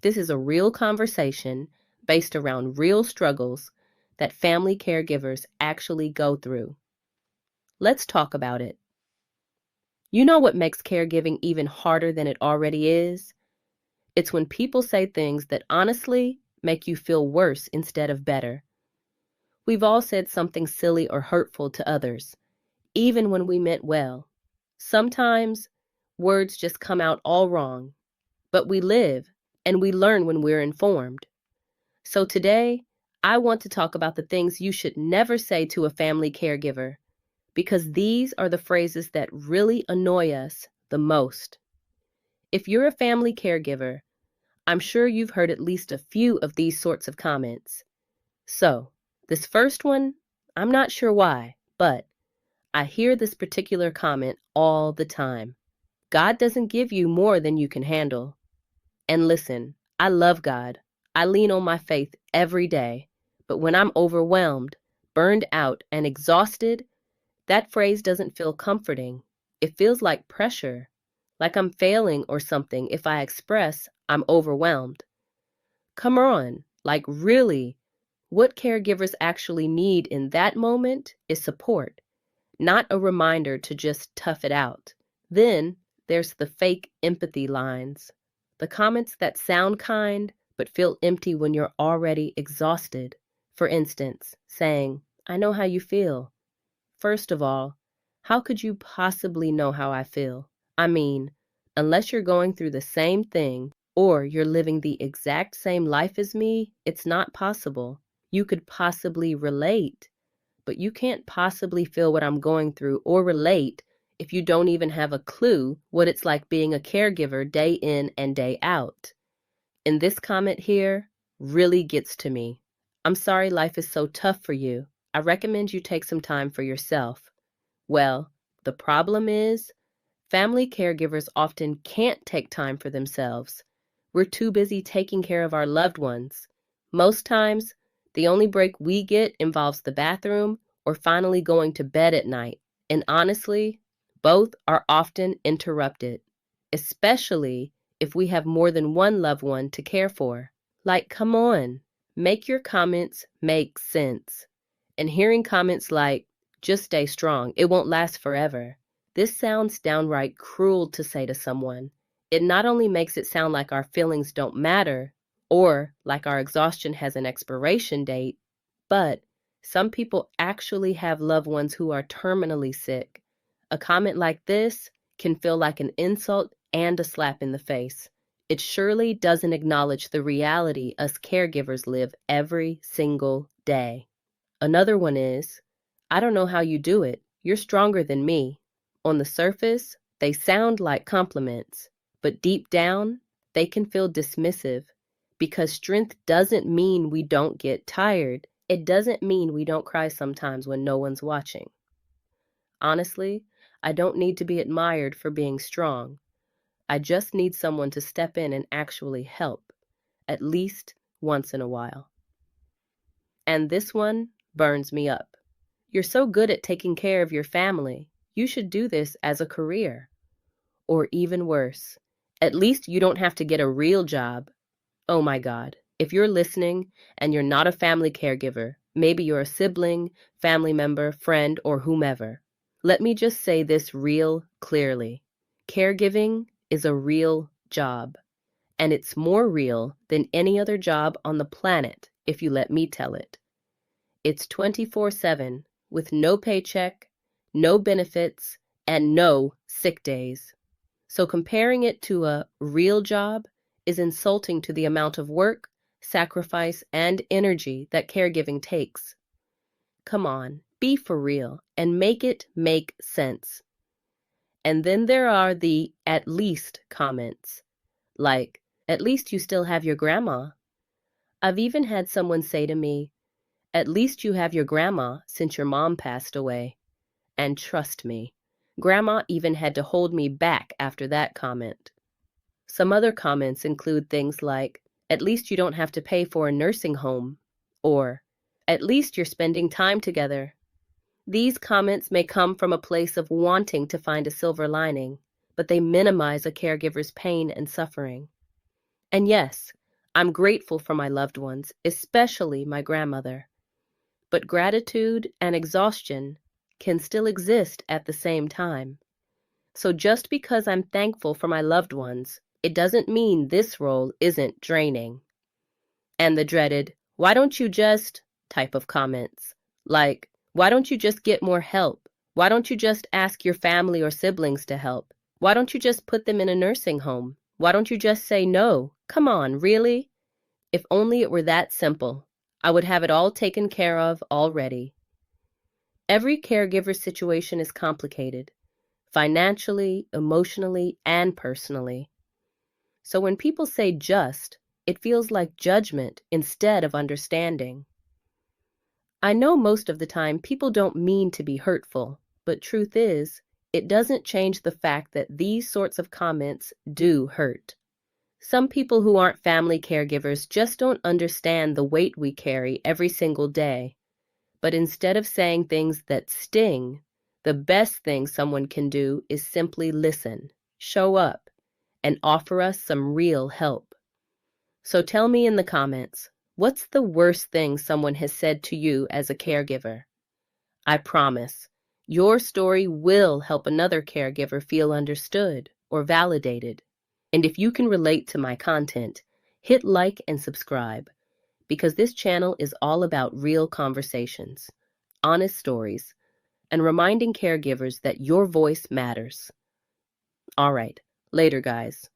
This is a real conversation based around real struggles that family caregivers actually go through. Let's talk about it. You know what makes caregiving even harder than it already is? It's when people say things that honestly make you feel worse instead of better. We've all said something silly or hurtful to others, even when we meant well. Sometimes words just come out all wrong, but we live and we learn when we're informed. So today, I want to talk about the things you should never say to a family caregiver, because these are the phrases that really annoy us the most. If you're a family caregiver, I'm sure you've heard at least a few of these sorts of comments. So, this first one, I'm not sure why, but I hear this particular comment all the time. God doesn't give you more than you can handle. And listen, I love God. I lean on my faith every day. But when I'm overwhelmed, burned out, and exhausted, that phrase doesn't feel comforting. It feels like pressure, like I'm failing or something if I express I'm overwhelmed. Come on, like really, what caregivers actually need in that moment is support, not a reminder to just tough it out. Then there's the fake empathy lines, the comments that sound kind but feel empty when you're already exhausted. For instance, saying, I know how you feel. First of all, how could you possibly know how I feel? I mean, unless you're going through the same thing or you're living the exact same life as me, it's not possible. You could possibly relate, but you can't possibly feel what I'm going through or relate if you don't even have a clue what it's like being a caregiver day in and day out. And this comment here really gets to me. I'm sorry life is so tough for you. I recommend you take some time for yourself. Well, the problem is, family caregivers often can't take time for themselves. We're too busy taking care of our loved ones. Most times, the only break we get involves the bathroom or finally going to bed at night. And honestly, both are often interrupted, especially if we have more than one loved one to care for. Like, come on, make your comments make sense. And hearing comments like, just stay strong, it won't last forever. This sounds downright cruel to say to someone. It not only makes it sound like our feelings don't matter, or like our exhaustion has an expiration date, but some people actually have loved ones who are terminally sick. A comment like this can feel like an insult and a slap in the face. It surely doesn't acknowledge the reality us caregivers live every single day. Another one is, I don't know how you do it. You're stronger than me. On the surface, they sound like compliments, but deep down, they can feel dismissive, because strength doesn't mean we don't get tired. It doesn't mean we don't cry sometimes when no one's watching. Honestly, I don't need to be admired for being strong. I just need someone to step in and actually help, at least once in a while. And this one burns me up. You're so good at taking care of your family. You should do this as a career. Or even worse, at least you don't have to get a real job. Oh my God, if you're listening and you're not a family caregiver, maybe you're a sibling, family member, friend, or whomever, let me just say this real clearly. Caregiving is a real job, and it's more real than any other job on the planet, if you let me tell it. It's 24/7 with no paycheck, no benefits, and no sick days. So comparing it to a real job is insulting to the amount of work, sacrifice, and energy that caregiving takes. Come on, be for real and make it make sense. And then there are the at least comments, like, at least you still have your grandma. I've even had someone say to me, at least you have your grandma since your mom passed away. And trust me, Grandma even had to hold me back after that comment. Some other comments include things like, at least you don't have to pay for a nursing home, or at least you're spending time together. These comments may come from a place of wanting to find a silver lining, but they minimize a caregiver's pain and suffering. And yes, I'm grateful for my loved ones, especially my grandmother. But gratitude and exhaustion can still exist at the same time. So just because I'm thankful for my loved ones, it doesn't mean this role isn't draining. And the dreaded, why don't you just type of comments. Like, why don't you just get more help? Why don't you just ask your family or siblings to help? Why don't you just put them in a nursing home? Why don't you just say no? Come on, really? If only it were that simple. I would have it all taken care of already. Every caregiver situation is complicated, financially, emotionally, and personally. So when people say just, it feels like judgment instead of understanding. I know most of the time people don't mean to be hurtful, but truth is, it doesn't change the fact that these sorts of comments do hurt. Some people who aren't family caregivers just don't understand the weight we carry every single day. But instead of saying things that sting, the best thing someone can do is simply listen, show up, and offer us some real help. So tell me in the comments, what's the worst thing someone has said to you as a caregiver? I promise, your story will help another caregiver feel understood or validated. And if you can relate to my content, hit like and subscribe, because this channel is all about real conversations, honest stories, and reminding caregivers that your voice matters. All right, later, guys.